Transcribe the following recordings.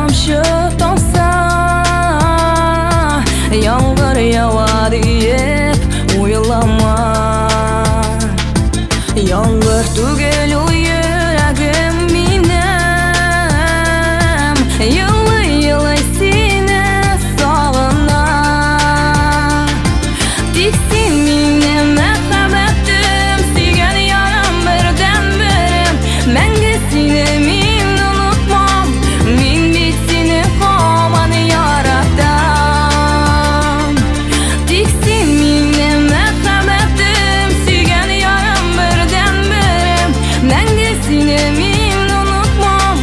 tamşı tomsa yağmur yağar deyip oylama. Yağmur tugel o yüreğim benim, yıllı yıllı seni sağınar. Tiksin benim mehabetim, suygan yaram birden birim. Мәңгі сені мен unutmam, мен бит сені һаман яратам. Тик сен минем мәхәббәтем, сөйгән ярым бердән берем. Мәңгі сені мен unutmam,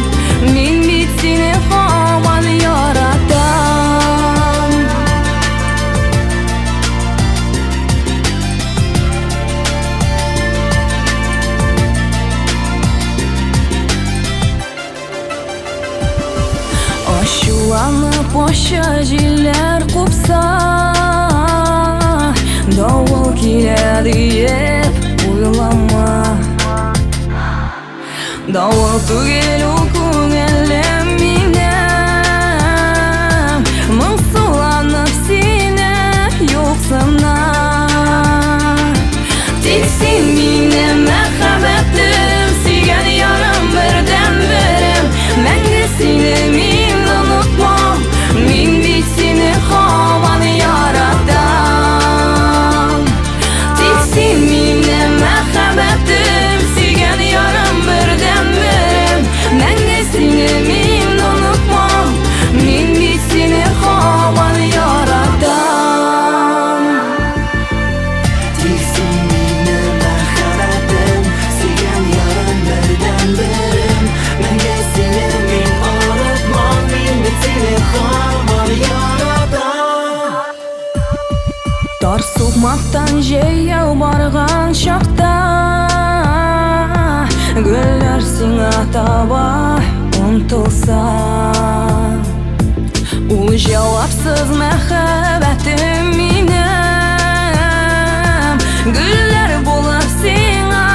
мен бит сені һаман яратам. Ачуланып ачы җилләр купса, давыл килә диеп уйлама. Давыл түгел ул күңелем минем, моңсуланып сине юксынар. Тик син минем мәхәббәтем, сөйгән ярым бердән берем. Мәңге сине мин unutmam, мин бит сине һаман яратам. Тик син минем мәхәббәтем, сөйгән ярым бердән берем. Мәңге сине мин unutmam, мин бит сине һаман яратам. Тик син минем мәхәббәтем, сөйгән ярым бердән берем. Мәңге сине мин онытмам, мин бит сине һаман яратам. Тар сукмактан җәяү барган чакта, гөлләр сиңа таба омтылса, ул җавапсыз мәхәббәтем минем, гөлләр булып сиңа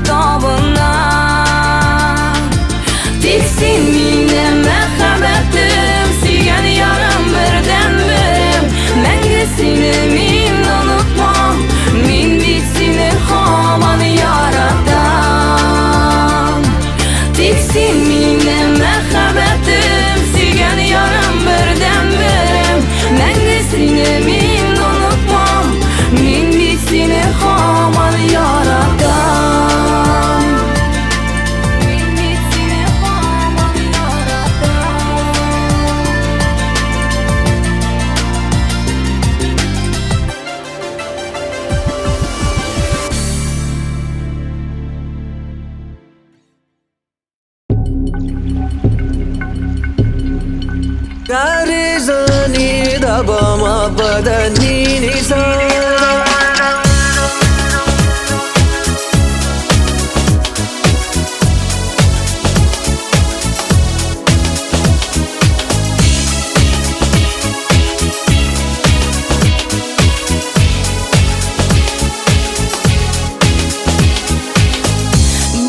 табына. Тик син минем мәхәббәтем, сөйгән ярым бердән берем. Мәңге сине мин unutmam, мин бит сине һаман яратам. Тик син минем мәхәббәтем, сөйгән ярым бердән берем. Мәңге сине мин unutmam, мин бит сине һаман яратам. Мин бит сине һаман яратам. Garezani da bama badanini sa.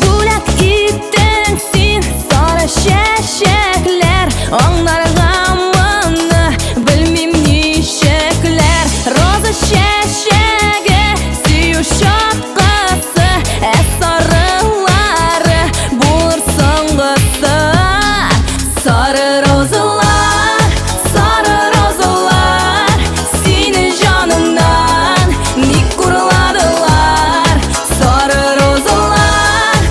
Бүләк иттең син сары чәчәкләр, аңларгамыны белмим ничекләр. Роза чәчәге сөю чаккысы, сарылары булыр соңгысы. Сары розалар, сине җанымнан ник курладылар. Сары розалар,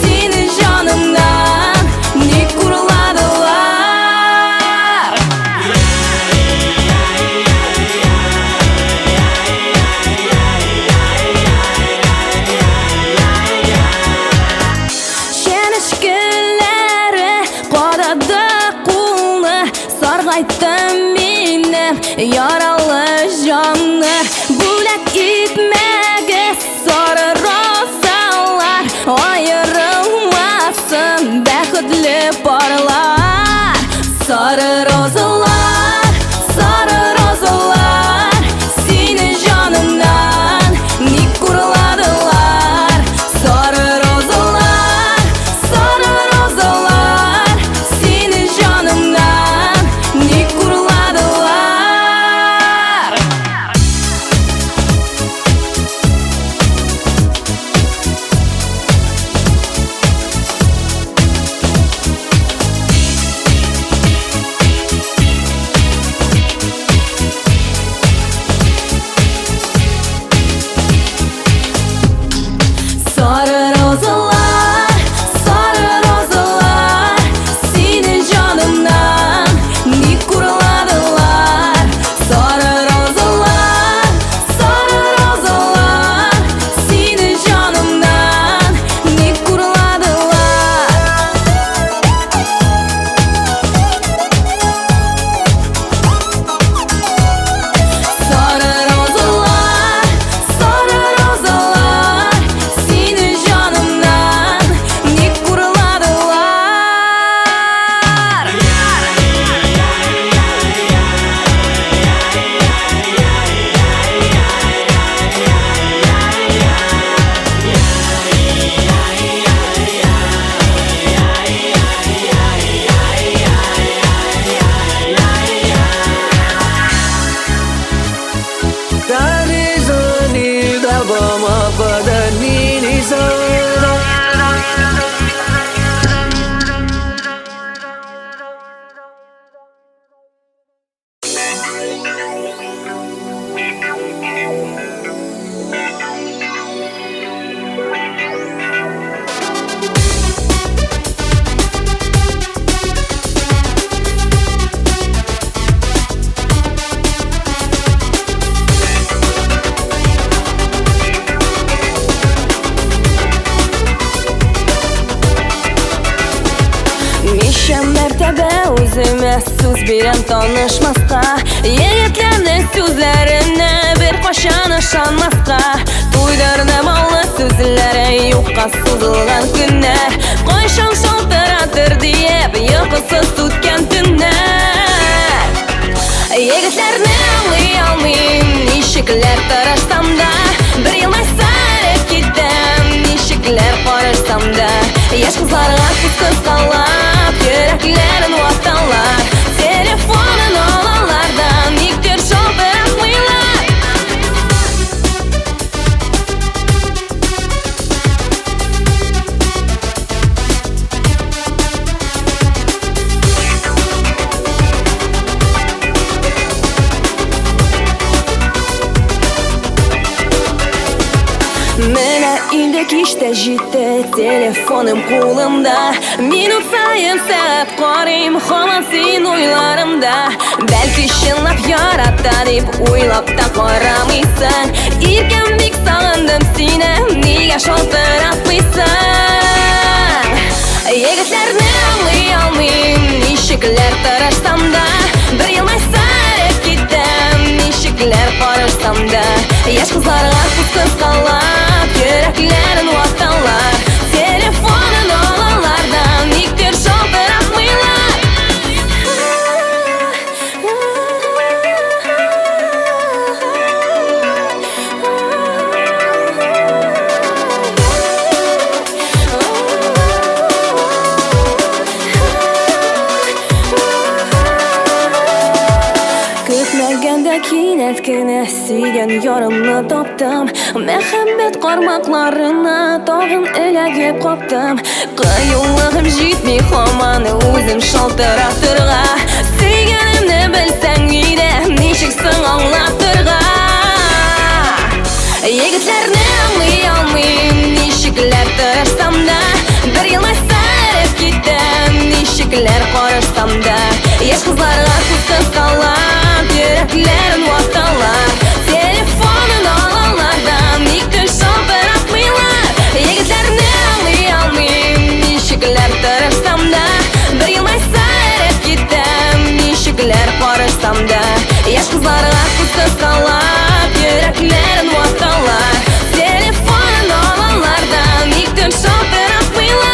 сине җанымнан ник курладылар. Чәнечкеләре кадады кулны, саргайтты минем яралы җанны. Бүләк итмәгез сары розалар, аерылмасын бәхетле парлар. Сары розалар, сине җанымнан ник курладылар. Сары розалар, Неше мәртәбә үземә сүз бирәм танышмаска, егетләрнең сүзләренә бер кашан ышанмаска. Туйдырдым аллы сүзләре юкка сузылган көннәр, кайчан шалтыратыр диеп йокысыз үткән төннәр. Егетләрне аңлый алмыйм, ничекләр тырышсам да, бер елмайса китәм, ничекләр карышсам да. Яшь кызларга күз кыскалап, йөрәкләрен ваталар, телефонын алалар да никтер шалтыратмыйлар. Менә инде кичтә җитте, телефоным кулымда, минут саен сәгать карыйм, һаман син уйларымда. Бәлки чынлап ярата дип уйлап та карамыйсың, иркем бик сагындым сине, нигә шалтыратмыйсың? Егетләрне аңлый алмыйм, ничекләр тырышсам да, бер елмайса китәм, ничекләр карышсам да. Яшь кызларга күз кыскалап, йөрәкләрен ваталар, телефонын алалар да никтер шалтыратмыйлар. Көтмәгәндә кинәт кенә сөйгән ярымны таптым, мәхәббәт кармакларына тагын эләгеп каптым. Кыюлыгым җитми һаман үзем шалтыратырга, сөйгәнемне белсәң иде, ничек соң аңлатырга? Егетләрне аңлый алмыйм, ничекләр тырышсам да, бер елмайса китәм, ничекләр карышсам да. Яшь кызларга күз кыскалап, йөрәкләрен ваталар, телефонын алалар да никтер шалтыратмыйлар. Егетләрне аңлый алмыйм, ничекләр тырышсам да, бер елмайса китәм, ничекләр карышсам да. Яшь кызларга күз кыскалап, йөрәкләрен ваталар, телефонын алалар да никтер шалтыратмыйлар.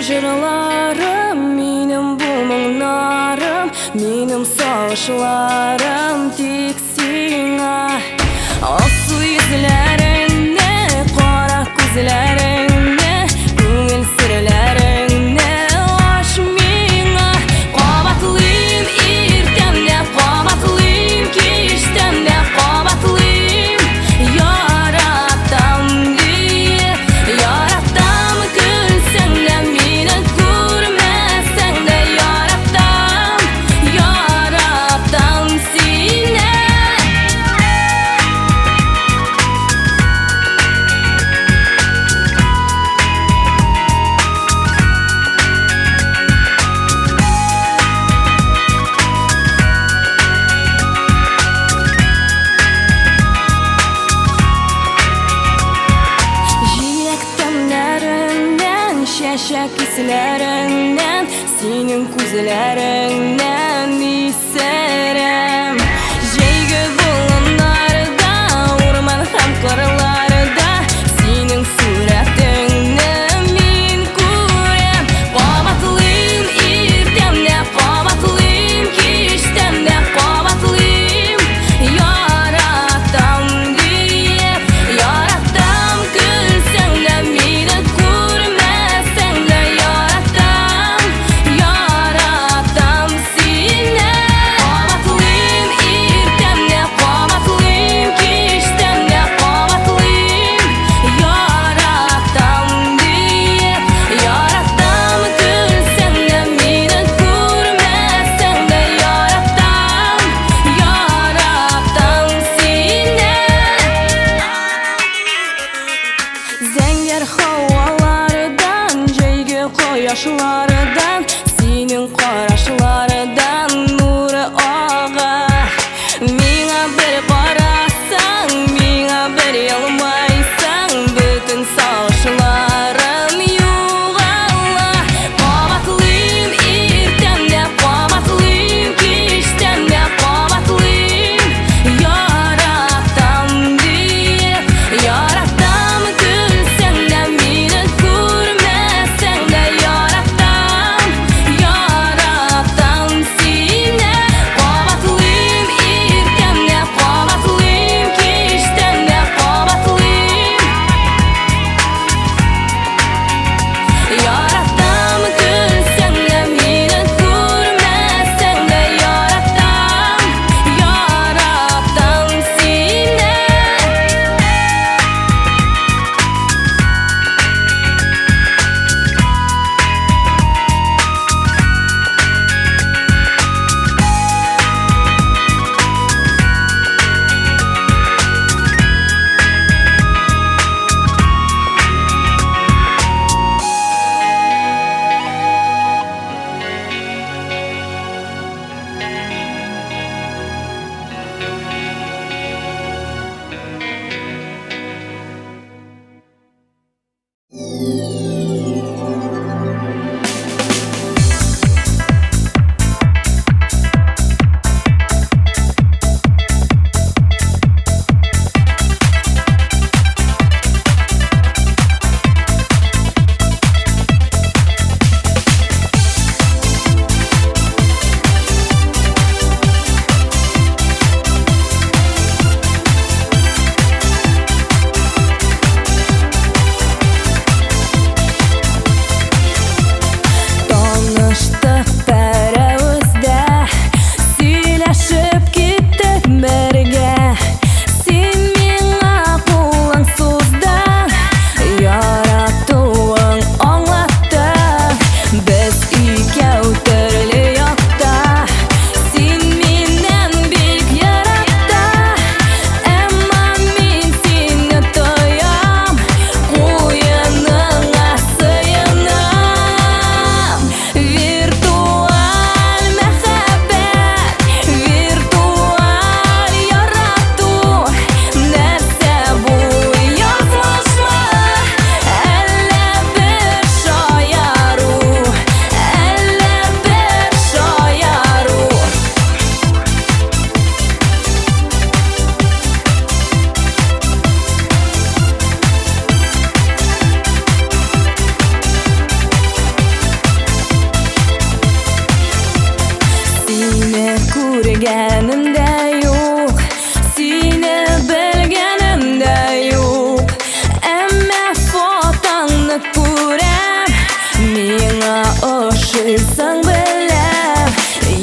жырларым, менің бұл мұңнарым, менің сағынышларым тек сеңа. Осы езлеріңне, қара көзлеріңне, көңіл сірлеріңне аш меңа. Қабатлым ертемде, қабатлым кештемде, қабатлым яратам дейе, яратам күлсең де, мені көрмесең де, яратам, яратам сені. Şəşək hislərindən, senin күзләріңнән исерəm. Жейгі болынларда, урман һәм қырларда, senin сүрәтіңні мен көрем. Қабатлым ертемде, қабатлым кештемде, қабатлым яратам дейе, яратам күлсең де, мені көрмесең де, яратам, яратам сені. Қабатлым ертемде, қабатлым кештемде, қабатлым яратам дейе, яратам күлсең де, мені көрмесең де, яратам, яратам сені. Зәңгәр һавалардан, җәйге кояшлардан, синең карашлардан нуры ага. Миңа бер карасаң, миңа бер елмайсаң, бүтән сагышларым югала. Кабатлым ертемдә, кабатлым кештәмдә, кабатлым яратам дейе, яратам күлсәң дә, мені күрмәсәң дә, яратам, Bilgenim de yok, seni bilgenim de yok. Emme fotanı kurem, mine aşırsan bilem.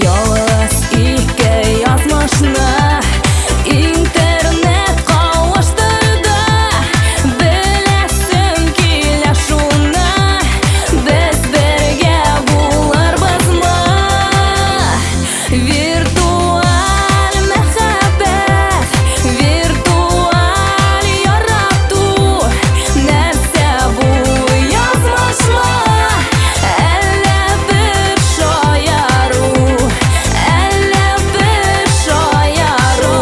Yalnız iki yazmışna internet kavuşturdu. Bilesim kile şuna, biz birge bularmızmı? Virtual mehabbet, virtual yarattu. Nerse bu yazmışma, elle bir şayaru, elle bir şayaru.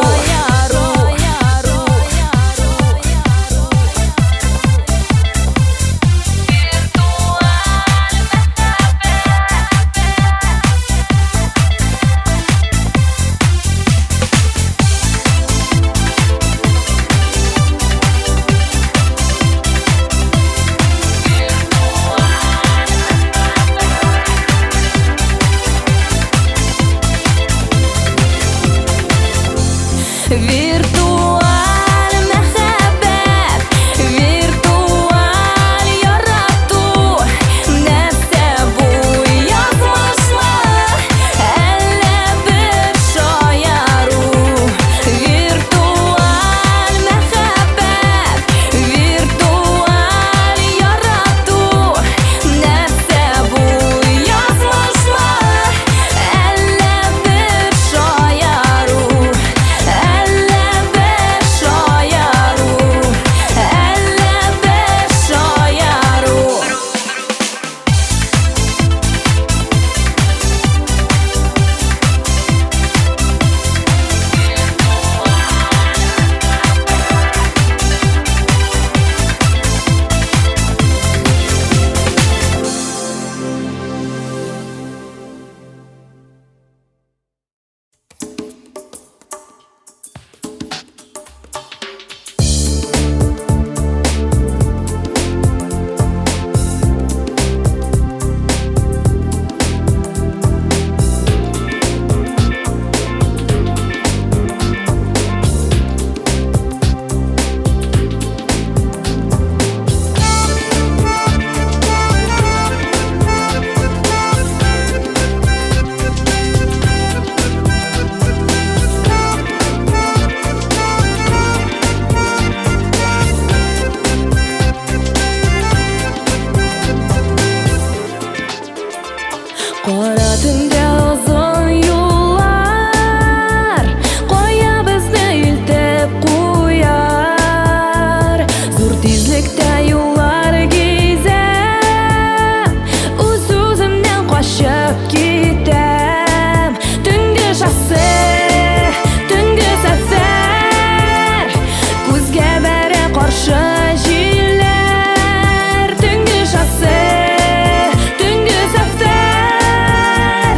Virtual mehabbet, virtual yarattu. Nerse bu yazmışma, elle bir şayaru. Virtual mehabbet, virtual yarattu. Nerse bu yazmışma, elle bir şayaru. Elle bir şayaru, elle bir şayaru. Qora tunda uzun yollar, qo'ya bizni iltib qo'yar. Zo'r tezlikda yo'llar kezam, o'z-o'zimdan qochib ketam. Tungi shossi, tungi safar, ko'zga bari qarshi jillar. Tungi shossi, tungi safar,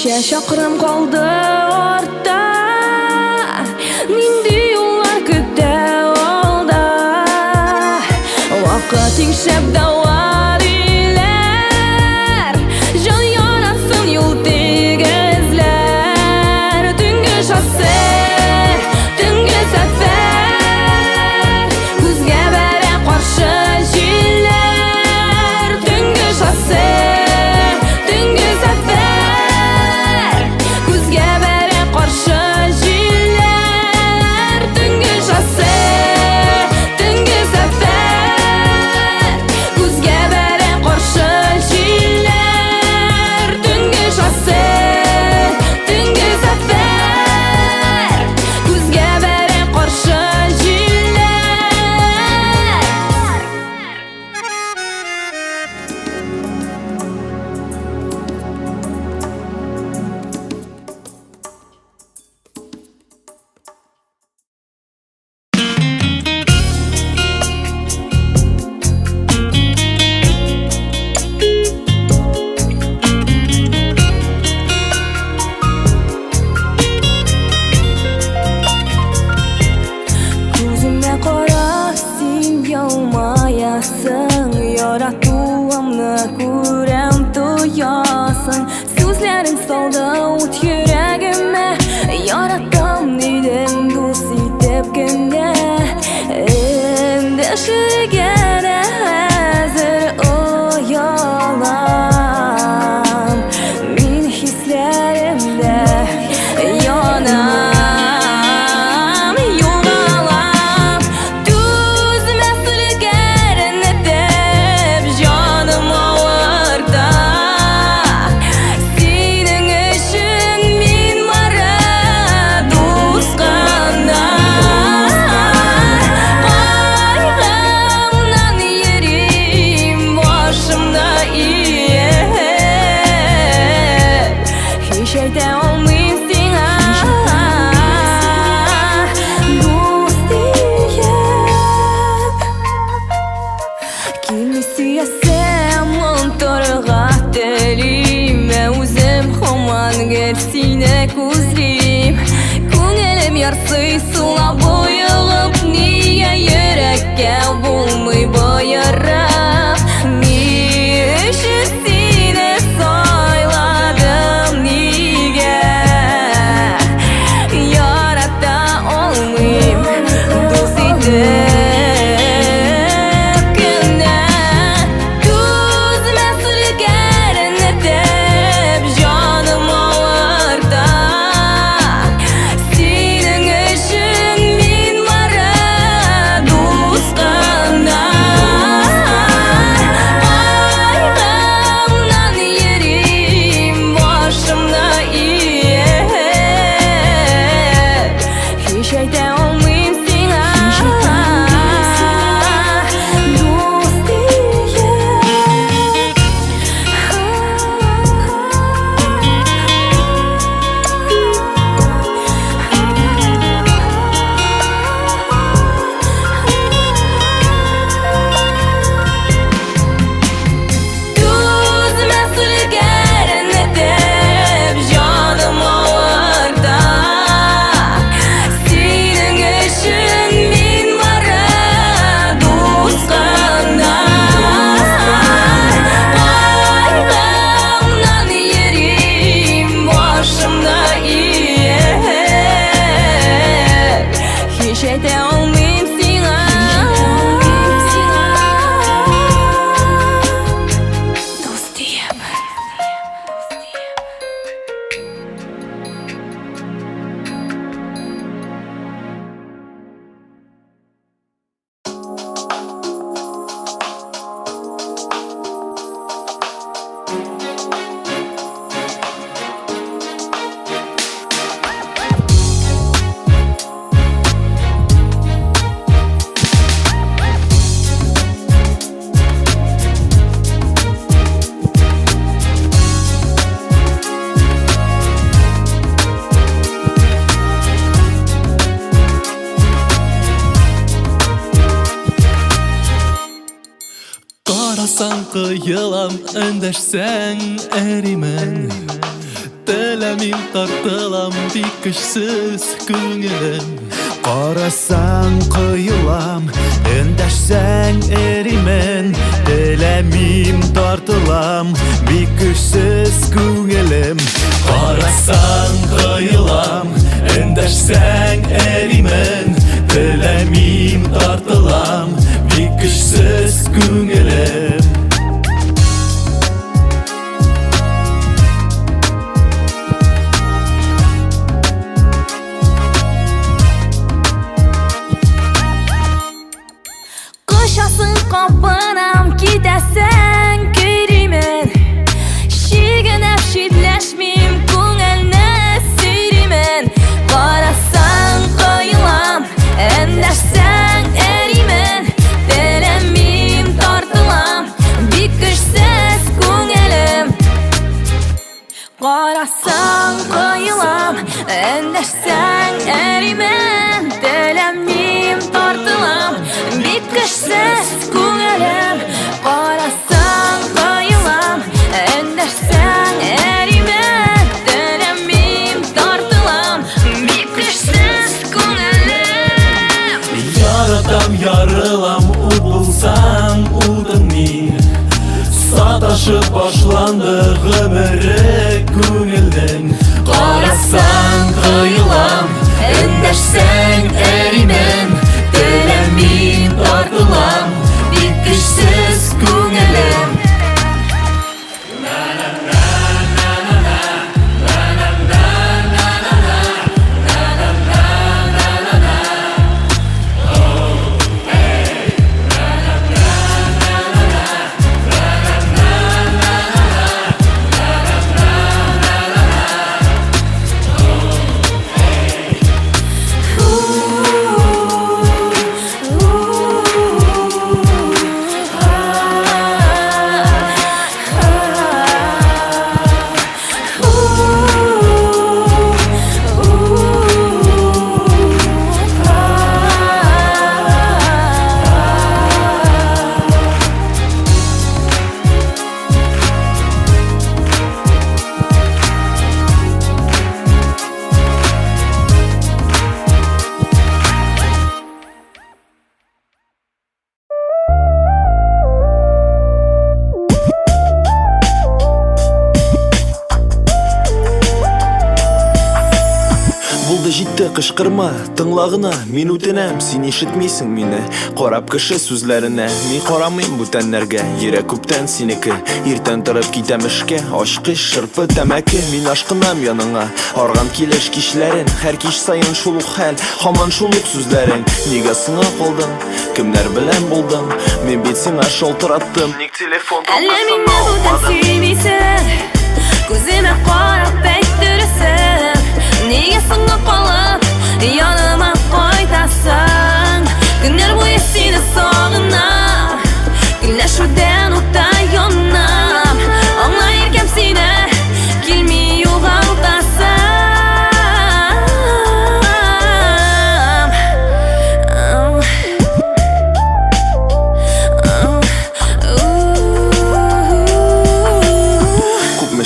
Неше шақырым қалды орта, нинди юллар көтә алда. Вакыт иңшәп дәвам иләр, җан ярасын юл тигезләр. Төнге шоссе, төнге сәфәр, күзгә бәрә каршы җилләр. Төнге шоссе, төнге сәфәр, күзгә бәрә каршы җилләр. Төнге шоссе, төнге сәфәр, күзгә бәрә каршы җилләр. Төнге шоссе, төнге сәфәр, күзгә бәрә каршы Күземә кара, син ялмаясың, яратуымны күрәм тоясың. Сүзләрең салды ут йөрәгемә, яратам дидең дус итеп кенә. Эндәшергә дә хәзер оялам, мин хисләремдә янам, югалам. Түзмә сүлгәрне дип җаным авырта. Синең өчен мин бары дус кына. Кайгымнан йөрим башымда иеп, һич әйтә алмыйм сиңа дус диеп. Килми сөясәм, онтырга телим, үзем һаман гел сине күзлим. Күңелем ярсый сулап буелып, нигә йөрәккә булмый боерып. Ни өчен сине сайладым, нигә ярата алмыйм дус итеп кенә. Түзмә сүлгәрне дип җаным авырта. Синең өчен мин бары дус кына. Кайгымнан йөрим башымда иеп, һич әйтә алмыйм сиңа дус диеп. Түзмә сүлгәрне дип җаным авырта. Синең өчен мин бары дус кына. Кайгымнан йөрим башымда иеп, һич әйтә алмыйм сиңа дус диеп. Карасаң кыйылам, эндәшсәң әримен. Телемин тартылам бик көчсез күңелем. Карасаң кыйылам, эндәшсәң эримен. Телемим тартылам, бик көчсез күңелем. Карасаң кыйылам, эндәшсәң эримен. Телемим тартылам, бик көчсез күңелем. Кошасың капынам, китәсәң көйримен. Шигенәп шитләшмим, күңелне сөйримен. Карасаң кыйылам, эндәшсәң эримен. Телемим тартылам, бик көчсез күңелем. Карасаң кыйылам, эндәшсәң эримен. Телемим тартылам, бик көчсез күңелем. Карасаң кыйылам, эндәшсәң эримен. Телемим тартылам, бик көчсез күңелем. Яратам, ярылам, ут булсаң утың мин. Саташып башланды гомере күңелдең. Карасаң кыйылам, эндәшсәң эримен. Телемим тартылам, бик көчсез күңелем. Булды җитте кышкырма тыңлагына, мин үтенәм, син ишетмисең мине. Карап кеше сүзләренә, мин карамыйм бүтәннәргә. Йөрәк күптән синеке, иртән торып китәм эшкә. Ачкыч шырпы тәмәке, мин ашкынам яныңа. Арган килеш кичләрен, һәр кич саен шул ук хәл, һаман шул ук сүзләрең. Нигә сыңа калдың? Кемнәр белән булдың? Мин бит сиңа шалтыраттым. Ник телефон Әллә мине бүтән сөймисең? Күземә карап әйт дөресен. Нигә соңга калып яныма кайтасың? Көннәр буе сине сагынам, көнләшүдән утта янам. Аңла иркәм сине, килми югалтасың.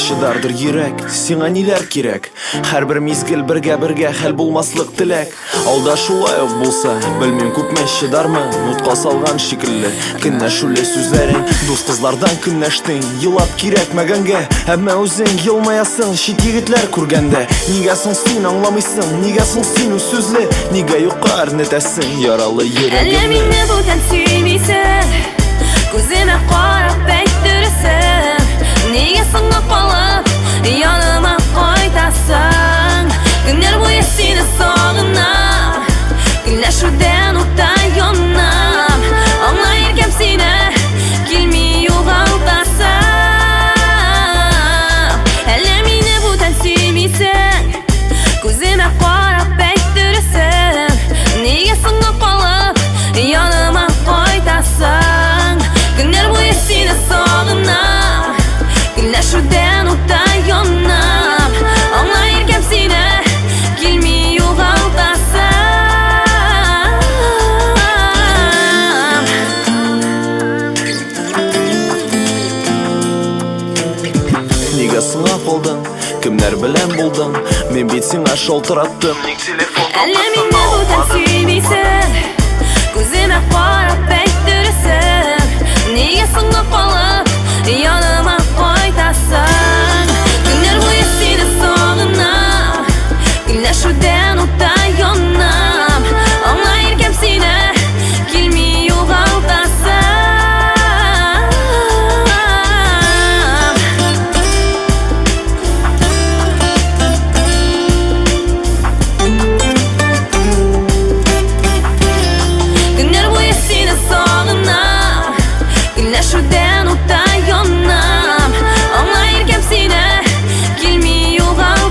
Шыдардыр йөрәк, сиңа ниләр кирәк? Һәрбер мизгел бергә хәл булмаслык теләк. Алда шулай ук булса, белмим күпме чыдармы, нутка салган шикелле. Көнләшүле сүзләрең, дус кызлардан көнләштең. Елап кирәкмәгәнгә, әмма үзең елмаясың чит егетләр күргәндә. Нигә соң син аңламыйсың? Нигә соң син үз сүзле? Нигә юкка әрнетәсең яралы йөрәгемне? Әллә мине бүтән сөймисең? Күземә карап әйт дөресен. Нигә соңга калып яныма кайтасың? Көннәр буе сине сагынам, көнләшүдән утта янам. Аңла иркәм сине, килми югалтасың. Әллә мине бүтән сөймисең? Күземә карап әйт дөресен. Нигә соңга калып яныма кайтасың? Көннәр буе сине сагынам, көнләшүдән утта янам. Аңла иркәм сине, килми югалтасың. Кімнер білен болдың, мен бет сиңа шалтыраттым. Ник телефон Әлі мені бұдан сүймейсің, көзіме қарап әйттіресің, неге соңғы қалып яныма қайтасың? Күндер бойы сені сағынам, күләшуден оттай янам, аңа еркем сені келмей жоғалтасың. Күндер бойы сені сағынам, күләшуден оттай янам, аңа еркем сені келмей жоғалтасың.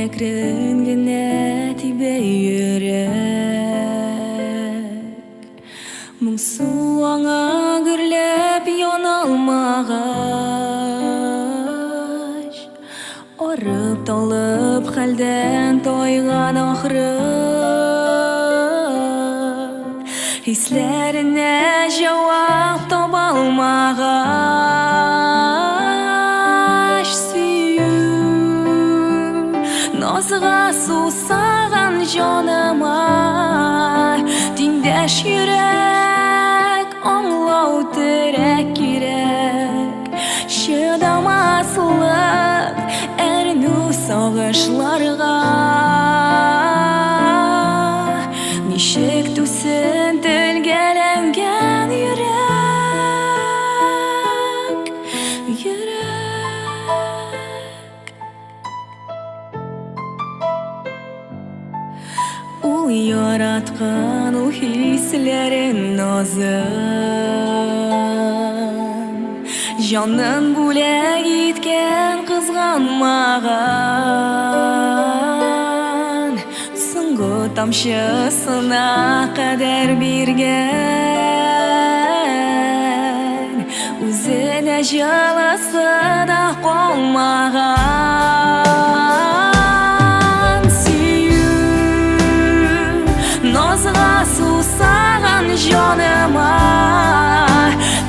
Әкрен генә тибә йөрәк, моңсу аңа гөрләп яналмагач, арып талып хәлдән тайган ахры, хисләренә җавап таба алмагач, назга сусаган җаныма тиңдәш йөрәк, аңлау терәк кирәк. Чыдамаслык әрнү сагышларга, ничек түсен телгәләнгән йөрәк, Ул яраткан ул хисләрен назын, җанын бүләк иткән кызганмаган, соңгы тамчысына кадәр биргән, үзенә җылысы да калмаган. Назга сусаган җаныма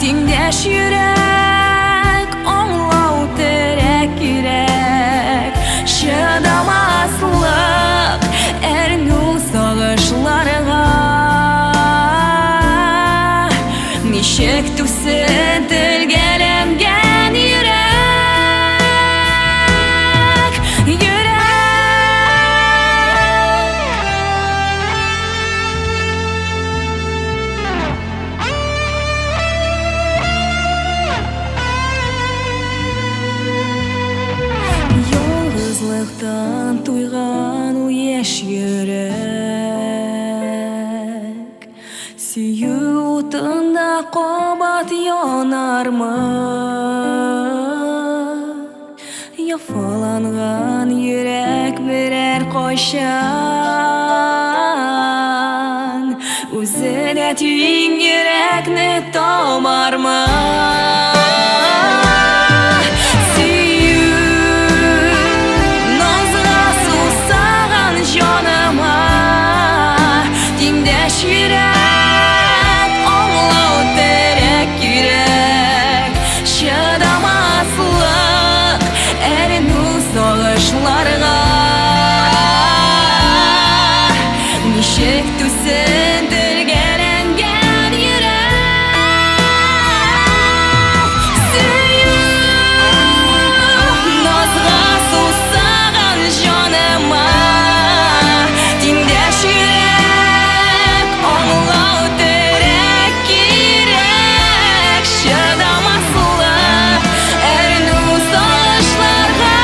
тиңдәш йөрәк, аңлау терәк кирәк. Чыдамаслык әрнү сагышларга, ничек түсен телгәләнгән йөрәк, ялгызлыктан туйган ул яшь йөрәк, сөю утында кабат янармы? Яфаланган йөрәк берәр кайчан үзенә тиң йөрәкне табармы? Йөрәк, аңлау терәк кирәк. Чыдамаслык әрнү сагышларга, ничек түсен телгәләнгән йөрәк, сөю назга сусаган җаныма тиңдәш йөрәк, аңлау терәк кирәк. Чыдамаслык әрнү сагышларга,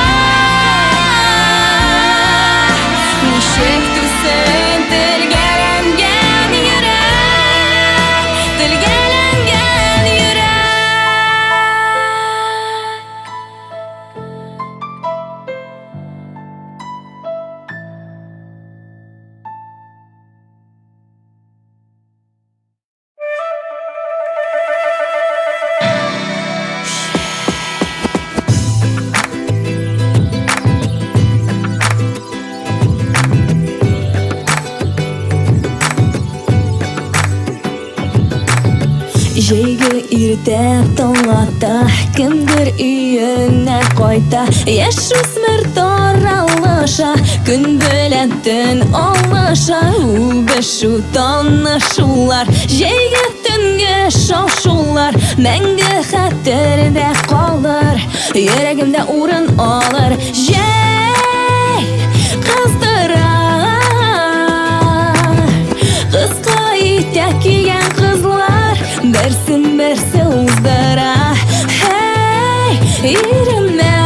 ничек түсен телгәләнгән Жейгі ирте тоңата, кімдір үйіне қойта. Еш үсмір таралыша, күн білен түн олыша. Убешу танышулар, жейгі түнге шаушулар. Мәңгі хәттерде қалыр, йөрәгемдә урын алыр. Жей қыздыра, қысқа итәк кигән кызлар, берсен-берсе уздыра. Hey, иреме,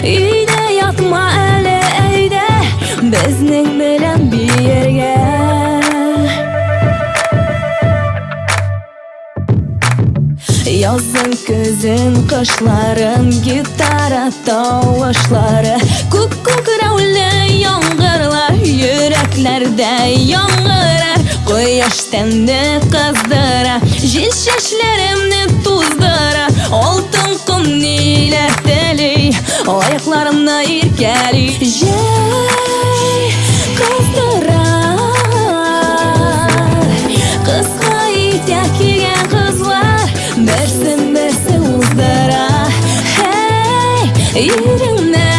өйдә ятма әле, әйдә, безнең белән биергә. Yazın көзін қышларын, гитара тавышлары, күк-күк рәулі яңғырлар, йөрәкләрдә яңғырар. Кояш тәнне кыздыра, җил чәчләремне туздыра. Алтын ком ниләр тели, аякларымны иркәли. Җәй кыздыра, кыска итәк кигән кызлар, берсен-берсе уздыра. Hey, иреме,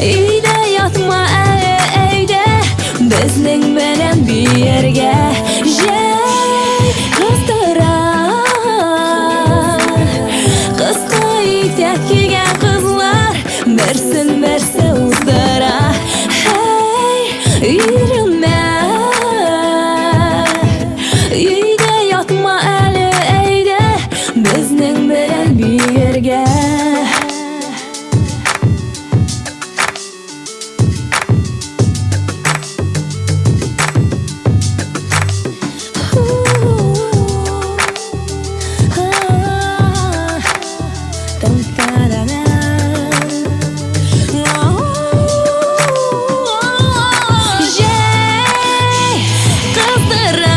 өйдә ятма әле, әйдә, безнең белән биергә. Җәй кыздыра, кыска итәк кигән кызлар, берсен-берсе уздыра. Hey, иреме, өйдә ятма әле, әйдә, безнең белән биергә. Җәй кыздыра,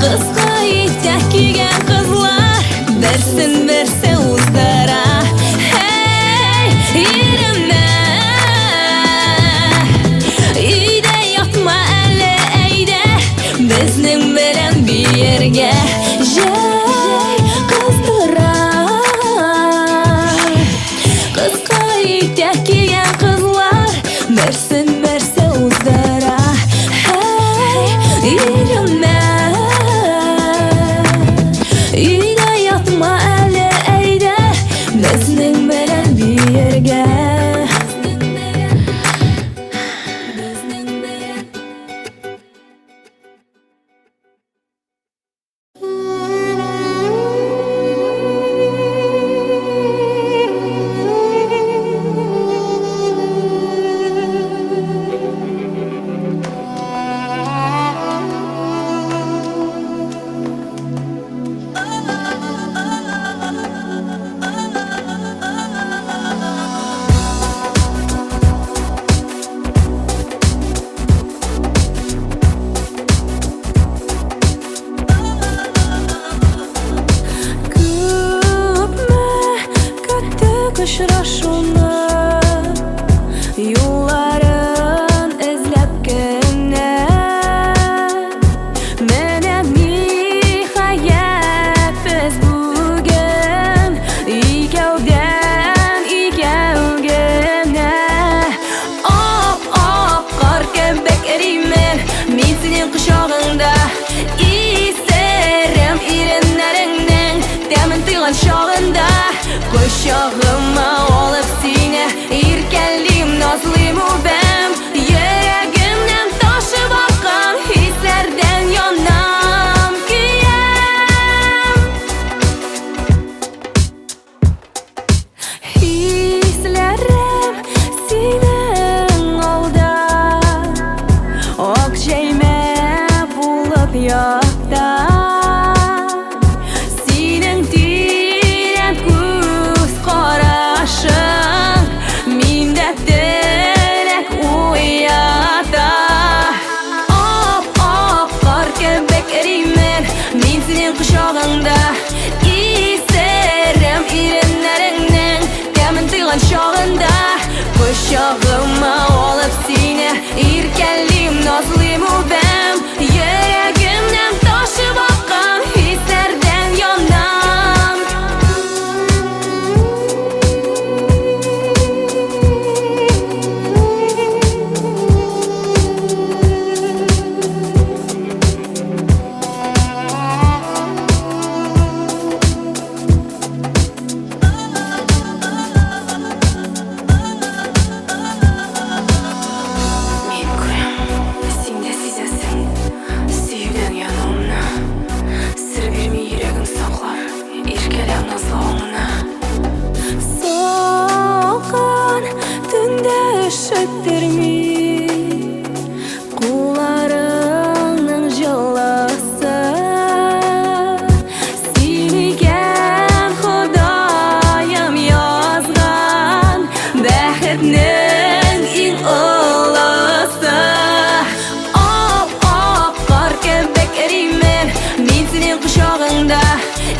кыска итәк кигән кызлар, берсен-берсе уздыра. Hey, иреме, өйдә ятма әле, әйдә, безнең белән биергә. Җәй кыздыра, кыска итәк кигән кызлар, берсен-берсе уздыра. Hey, иреме, өйдә ятма әле, әйдә, безнең белән биергә. Очрашуны, юлларын эзләп кенә, менә ниһаять без бүген икәүдән икәү генә. Ап-ап кар кебек эримен мин синең кочагыңда, исерем иреннәреңнең тәмен тойган чагында. Кочагыма алып сине, иркәлим, назлыйм үбәм, йөрәгемнән ташып аккан хисләрдән янам, көям. Хисләрем синең алда, ак җәймә булып якта. Синең тирән күз карашың миндә теләк уята. Ап-ап кар кебек эримен мин синең кочагыңда, исерем иреннәреңнең тәмен тойган чагында. Кочагыма алып сине, иркәлим,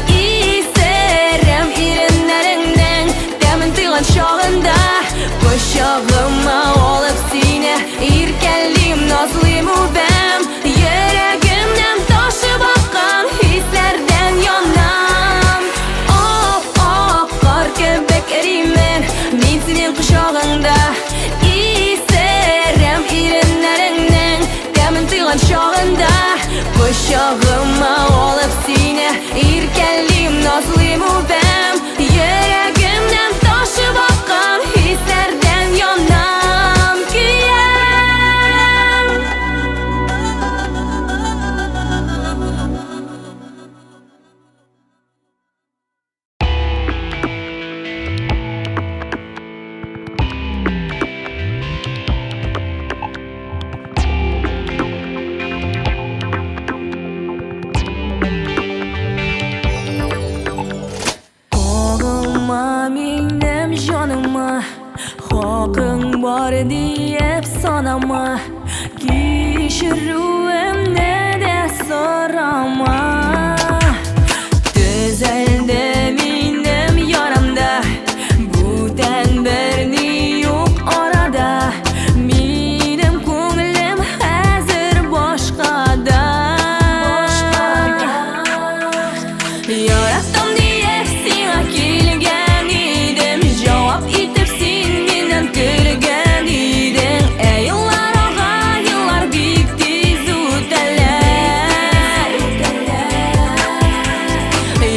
İsterim irinlerinden Demin tıygan şağında Koşağıma olup sine İrkeliyim nazlıyım ubem Yüreğimden taşı bakan Hislerden yanam Oh oh kar kebek erimen Min senin kuşağında İsterim irinlerinden Demin tıygan şağında Koşağıma olup sine İrkeliyim nazlıyım ubem Yüreğimden taşı bakan Hislerden yanam güyem Oğluma minnem canıma Hakkın var deyip sanama Kişiruem ne de sorama Düzelde minnem yaramda Bu tenberni yok orada Benim ko'nglim hazır boshqada Yarattım deyip sana kelgan edim Javob etib sen mendan kulgan eding Ey yillar og'a yillar bek tez o'talar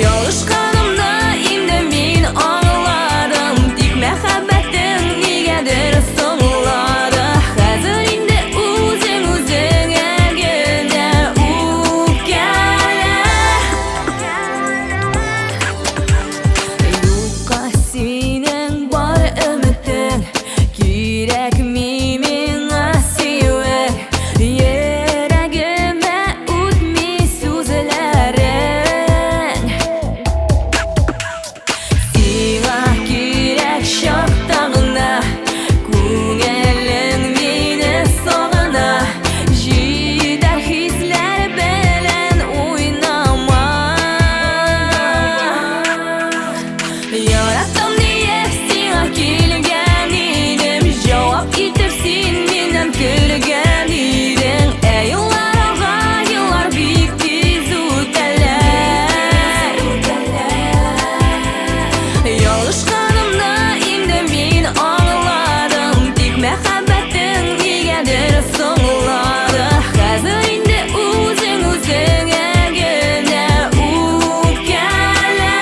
Yolg'ishqanimni endi men angladim Tek muhabbating negadir so'ngladi Hozir endi o'zing o'zingga gina o'pkala Yo'qqa sening bor umiding Kerakmi menga seving Yuragimda o'tmay so'zlaring Senga kerak shoxtag'ina Ko'ngling meni sog'ina Jidar hislar bilan o'ynama Yarattım deyip sana kelgan edim Javob etib sen mendan kulgan eding Ey yillar og'a yillar bek tez o'talar Yolg'ishqanimni endi men angladim Tek muhabbating negadir so'ngladi Hozir endi o'zing o'zingga gina o'pkala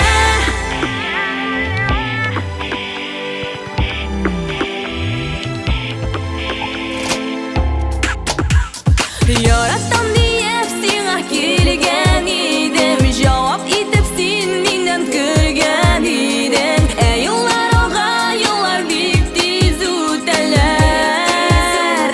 Yarattım deyip sana kelgan edim Javob etib sen mendan kulgan eding Ey yillar og'a yillar bek tez o'talar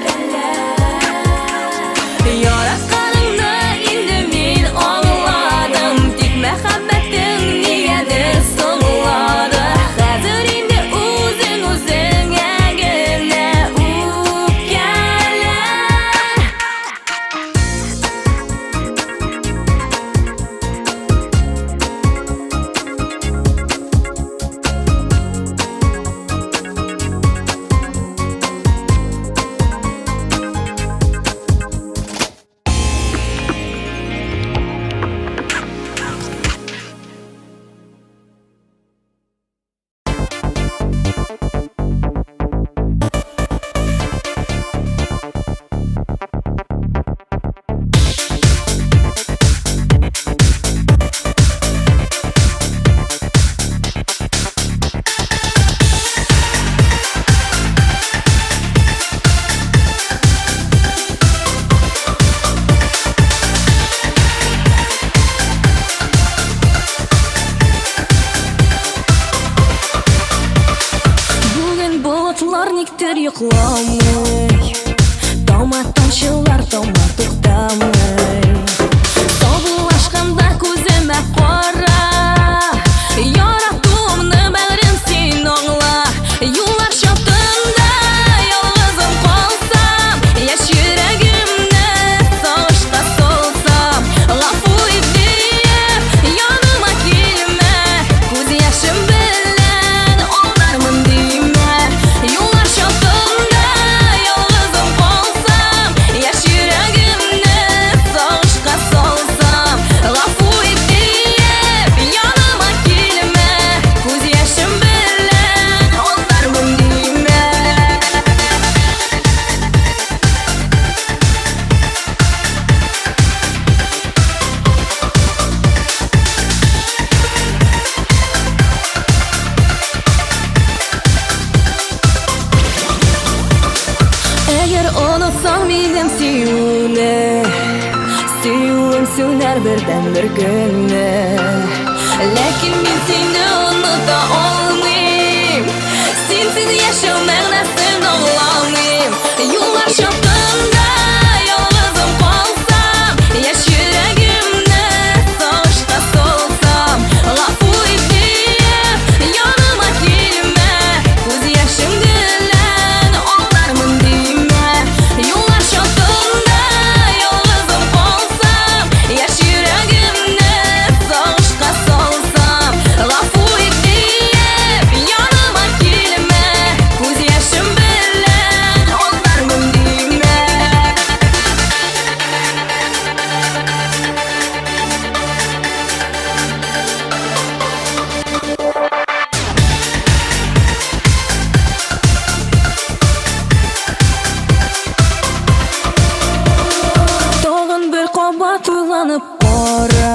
Yaratganingni endi men angladim Tek muhabbating negadir so'ngladi Hozir endi o'zing o'zingga gina o'pkala Никтер йокламый Тама тамчылар тама туктамый Табылашканда күземә кара Яратуымны бәгърем син аңла Юллар чатында ялгызым калсам Яшь йөрәгемне сагышка салсам Гафу ит диеп яныма birden bir günni. Lekin men seni unuta olmayim, sensiz yashab ma'nosini anglamayim. Yo'llar shodligimda yolg'izim qolsam, yosh yuragimni sog'ishga solsam, g'afur et deb yonimga kelma, ko'z yoshim bilan og'larman deyma. Yo'llar shodligimda yolg'izim qolsam, yosh yuragimni sog'ishga solsam, g'afur et deb yonimga kelma, ko'z yoshim bilan og'larman deyma. Tag'in bir qabat uylanib qora,